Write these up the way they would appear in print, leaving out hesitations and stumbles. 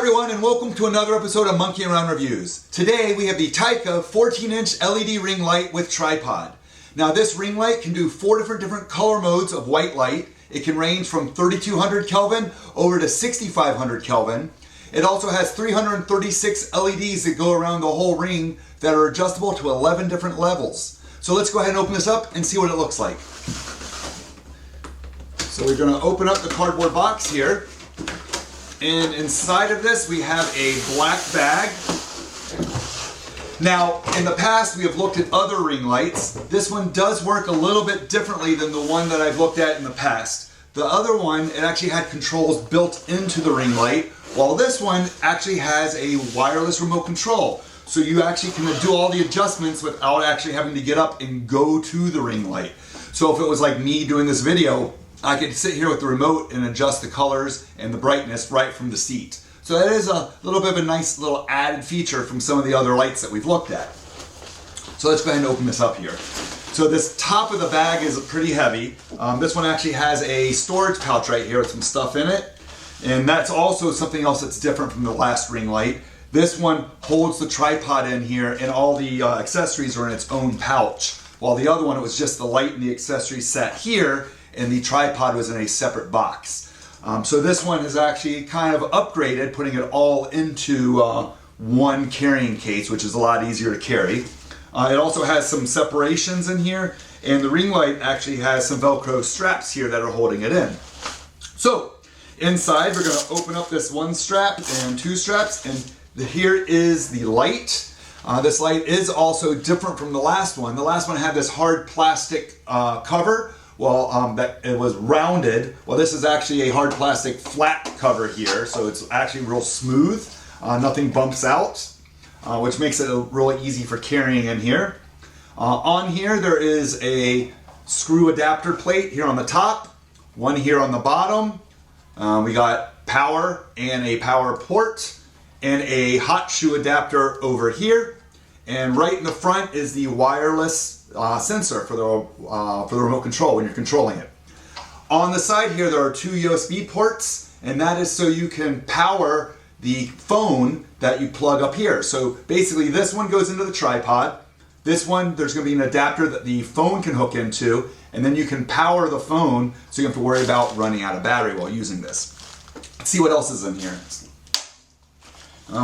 everyone, and welcome to another episode of Monkey Around Reviews. Today we have the TYCKA 14-inch LED ring light with tripod. Now this ring light can do 4 different color modes of white light. It can range from 3200 Kelvin over to 6500 Kelvin. It also has 336 LEDs that go around the whole ring that are adjustable to 11 different levels. So let's go ahead and open this up and see what it looks like. So we're going to open up the cardboard box here. And inside of this we have a black bag. Now in the past we have looked at other ring lights. This one does work a little bit differently than the one that I've looked at in the past. The other one, it actually had controls built into the ring light, while this one actually has a wireless remote control. So you actually can do all the adjustments without actually having to get up and go to the ring light. So if it was like me doing this video, I could sit here with the remote and adjust the colors and the brightness right from the seat. So that is a little bit of a nice little added feature from some of the other lights that we've looked at. So let's go ahead and open this up here. So this top of the bag is pretty heavy. This one actually has a storage pouch right here with some stuff in it. And that's also something else that's different from the last ring light. This one holds the tripod in here and all the accessories are in its own pouch. While the other one, it was just the light and the accessories sat here, and the tripod was in a separate box. So this one is actually kind of upgraded, putting it all into one carrying case, which is a lot easier to carry. It also has some separations in here, and the ring light actually has some Velcro straps here that are holding it in. So inside we're going to open up this one strap and 2 straps, and here is the light. This light is also different from the last one. The last one had this hard plastic cover. Well, that it was rounded. Well, this is actually a hard plastic flat cover here, so it's actually real smooth. Nothing bumps out, which makes it really easy for carrying in here. On here, there is a screw adapter plate here on the top, one here on the bottom. We got power and a power port, and a hot shoe adapter over here. And right in the front is the wireless sensor for the remote control when you're controlling it. On the side here there are 2 USB ports, and that is so you can power the phone that you plug up here. So basically this one goes into the tripod. This one, there's going to be an adapter that the phone can hook into, and then you can power the phone so you don't have to worry about running out of battery while using this. Let's see what else is in here.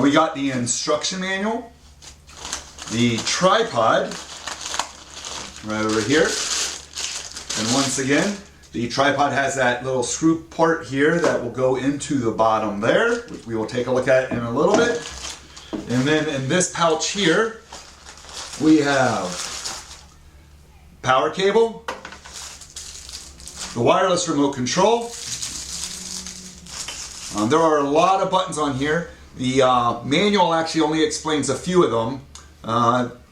We got the instruction manual, the tripod right over here, and once again the tripod has that little screw part here that will go into the bottom there, which we will take a look at in a little bit. And then in this pouch here we have power cable, the wireless remote control. There are a lot of buttons on here. The manual actually only explains a few of them.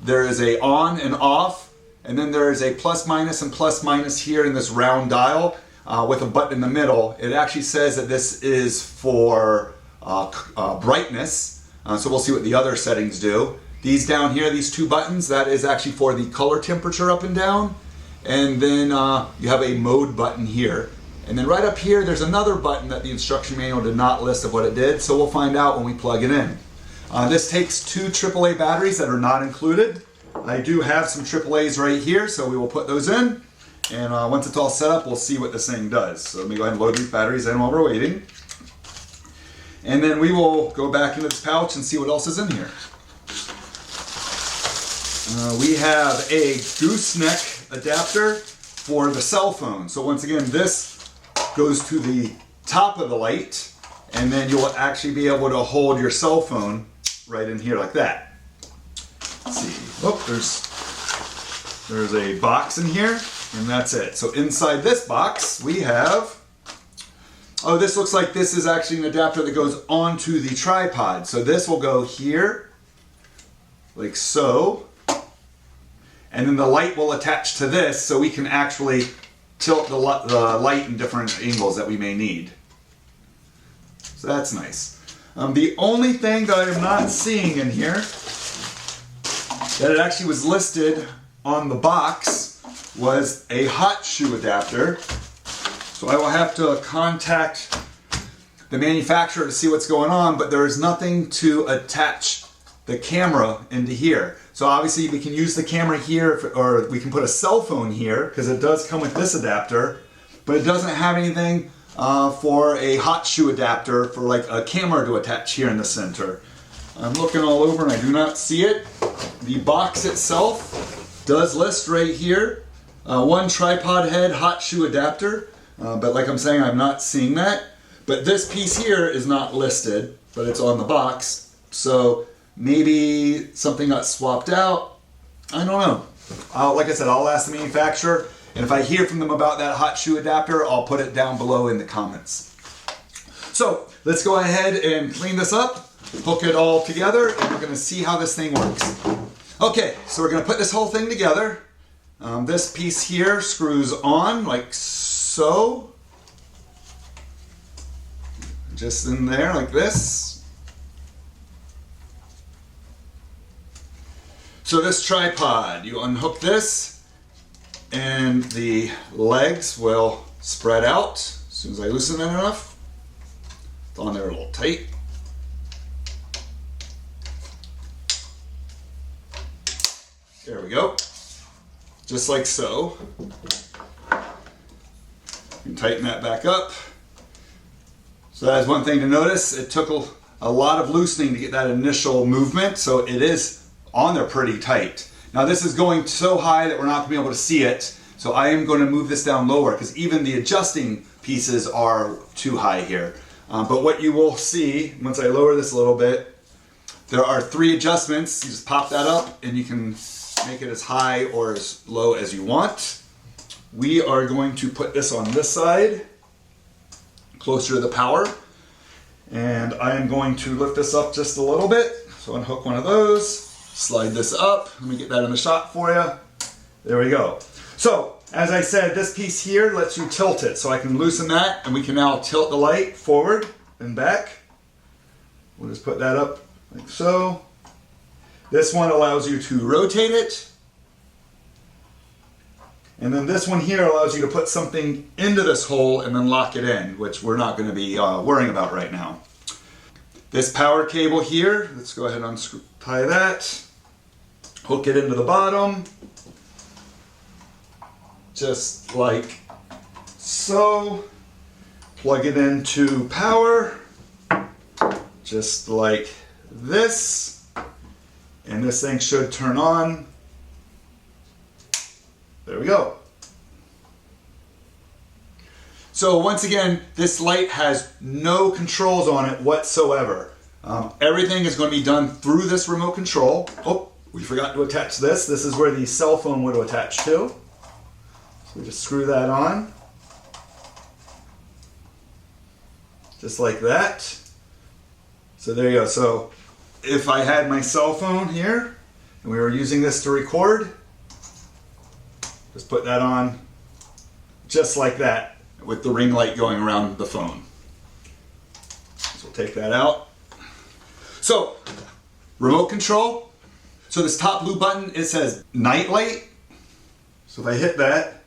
There is a on and off, and then there is a plus minus and plus minus here in this round dial with a button in the middle. It actually says that this is for brightness, so we'll see what the other settings do. These down here, these 2 buttons, that is actually for the color temperature up and down. And then you have a mode button here. And then right up here there's another button that the instruction manual did not list of what it did, so we'll find out when we plug it in. This takes 2 AAA batteries that are not included. I do have some AAAs right here, so we will put those in. And once it's all set up, we'll see what this thing does. So let me go ahead and load these batteries in while we're waiting. And then we will go back into this pouch and see what else is in here. We have a gooseneck adapter for the cell phone. So once again, this goes to the top of the light, and then you'll actually be able to hold your cell phone right in here like that. Let's see. Oh, there's a box in here, and that's it. So inside this box we have, oh, this looks like this is actually an adapter that goes onto the tripod. So this will go here, like so, and then the light will attach to this, so we can actually tilt the light in different angles that we may need. So that's nice. The only thing that I am not seeing in here, that it actually was listed on the box, was a hot shoe adapter. So I will have to contact the manufacturer to see what's going on, but there is nothing to attach the camera into here. So obviously we can use the camera here, or we can put a cell phone here, because it does come with this adapter, but it doesn't have anything for a hot shoe adapter for like a camera to attach here in the center. I'm looking all over and I do not see it. The box itself does list right here, one tripod head hot shoe adapter, but like I'm saying, I'm not seeing that. But this piece here is not listed, but it's on the box. So maybe something got swapped out. I don't know. Like I said, I'll ask the manufacturer, and if I hear from them about that hot shoe adapter, I'll put it down below in the comments. So let's go ahead and clean this up, hook it all together, and we're gonna see how this thing works. Okay, so we're gonna put this whole thing together. This piece here screws on like so. Just in there like this. So this tripod, you unhook this and the legs will spread out as soon as I loosen it enough. It's on there a little tight. There we go. Just like so. You can tighten that back up. So that's one thing to notice. It took a lot of loosening to get that initial movement, so it is on there pretty tight. Now this is going so high that we're not going to be able to see it, so I am going to move this down lower because even the adjusting pieces are too high here. But what you will see, once I lower this a little bit, there are 3 adjustments. You just pop that up and you can make it as high or as low as you want. We are going to put this on this side, closer to the power, and I am going to lift this up just a little bit. So unhook one of those, slide this up. Let me get that in the shot for you. There we go. So as I said, this piece here lets you tilt it, so I can loosen that and we can now tilt the light forward and back. We'll just put that up like so. This one allows you to rotate it. And then this one here allows you to put something into this hole and then lock it in, which we're not going to be worrying about right now. This power cable here, let's go ahead and untie that. Hook it into the bottom. Just like so. Plug it into power. Just like this. And this thing should turn on. There we go. So once again, this light has no controls on it whatsoever. Everything is going to be done through this remote control. Oh, we forgot to attach this. This is where the cell phone would attach to. So we just screw that on. Just like that. So there you go. So if I had my cell phone here and we were using this to record, just put that on just like that with the ring light going around the phone. So we'll take that out. So, remote control. So this top blue button, it says Nightlight. So if I hit that,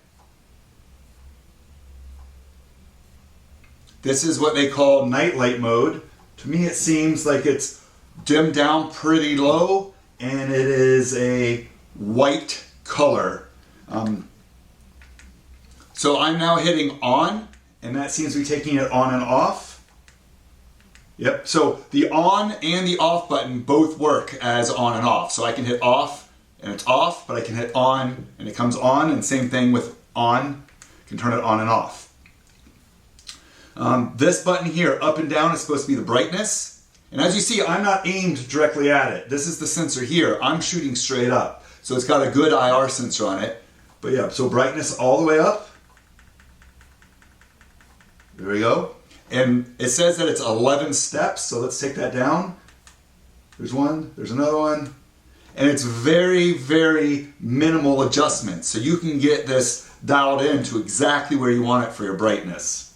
this is what they call Nightlight Mode. To me it seems like it's dimmed down pretty low and it is a white color. So I'm now hitting on, and that seems to be taking it on and off. Yep, so the on and the off button both work as on and off. So I can hit off and it's off, but I can hit on and it comes on, and same thing with on, I can turn it on and off. This button here, up and down, is supposed to be the brightness. And as you see, I'm not aimed directly at it. This is the sensor here. I'm shooting straight up. So it's got a good IR sensor on it. But yeah, so brightness all the way up. There we go. And it says that it's 11 steps, so let's take that down. There's one, there's another one. And it's very, very minimal adjustments. So you can get this dialed in to exactly where you want it for your brightness.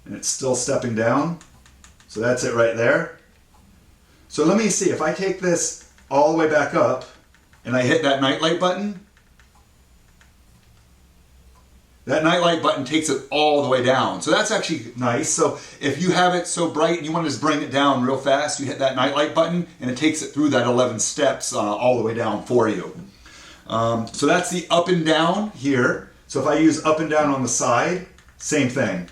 And it's still stepping down. So that's it right there. So let me see, if I take this all the way back up and I hit that nightlight button, that nightlight button takes it all the way down. So that's actually nice. So if you have it so bright and you want to just bring it down real fast, you hit that nightlight button and it takes it through that 11 steps all the way down for you. So that's the up and down here. So if I use up and down on the side, same thing.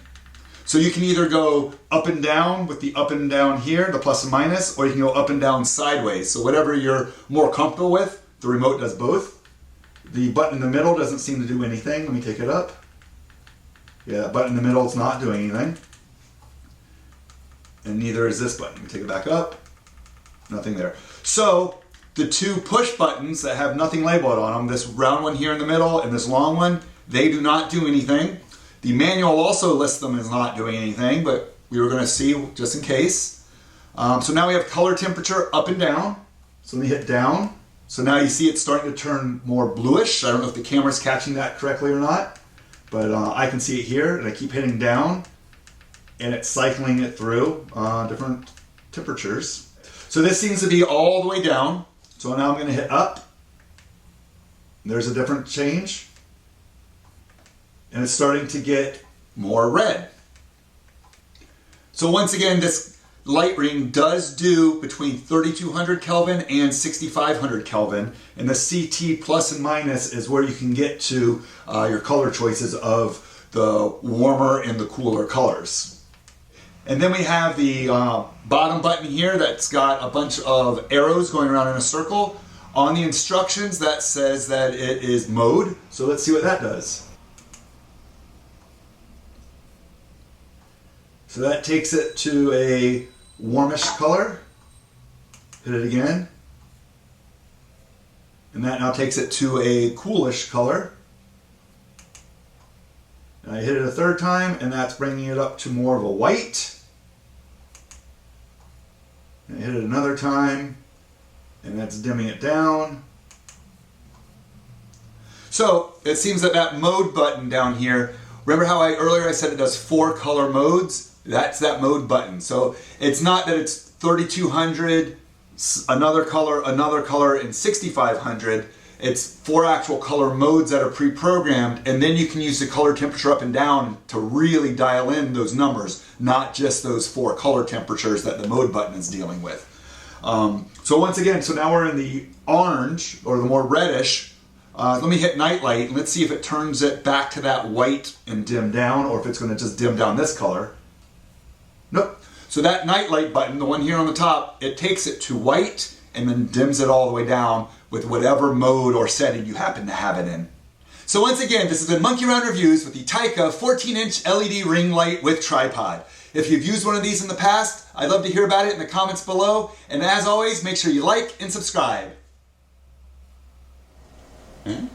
So you can either go up and down with the up and down here, the plus and minus, or you can go up and down sideways. So whatever you're more comfortable with, the remote does both. The button in the middle doesn't seem to do anything. Let me take it up. Yeah, that button in the middle is not doing anything. And neither is this button. Let me take it back up. Nothing there. So the two push buttons that have nothing labeled on them, this round one here in the middle and this long one, they do not do anything. The manual also lists them as not doing anything, but we were going to see just in case. So now we have color temperature up and down. So let me hit down. So now you see it's starting to turn more bluish. I don't know if the camera's catching that correctly or not, but I can see it here, and I keep hitting down, and it's cycling it through different temperatures. So this seems to be all the way down. So now I'm going to hit up. There's a different change. And it's starting to get more red. So once again, this light ring does do between 3200 Kelvin and 6500 Kelvin. And the CT plus and minus is where you can get to your color choices of the warmer and the cooler colors. And then we have the bottom button here that's got a bunch of arrows going around in a circle. On the instructions that says that it is mode. So let's see what that does. So that takes it to a warmish color. Hit it again. And that now takes it to a coolish color. And I hit it a third time, and that's bringing it up to more of a white. And I hit it another time, and that's dimming it down. So it seems that that mode button down here, remember how earlier I said it does 4 color modes? That's that mode button. So it's not that it's 3200, another color, and 6500. It's 4 actual color modes that are pre-programmed, and then you can use the color temperature up and down to really dial in those numbers, not just those 4 color temperatures that the mode button is dealing with. So once again, so now we're in the orange, or the more reddish. Let me hit nightlight, and let's see if it turns it back to that white and dim down, or if it's going to just dim down this color. Nope. So that nightlight button, the one here on the top, it takes it to white and then dims it all the way down with whatever mode or setting you happen to have it in. So once again, this has been Monkey Around Reviews with the TYCKA 14-inch LED ring light with tripod. If you've used one of these in the past, I'd love to hear about it in the comments below. And as always, make sure you like and subscribe. Hmm?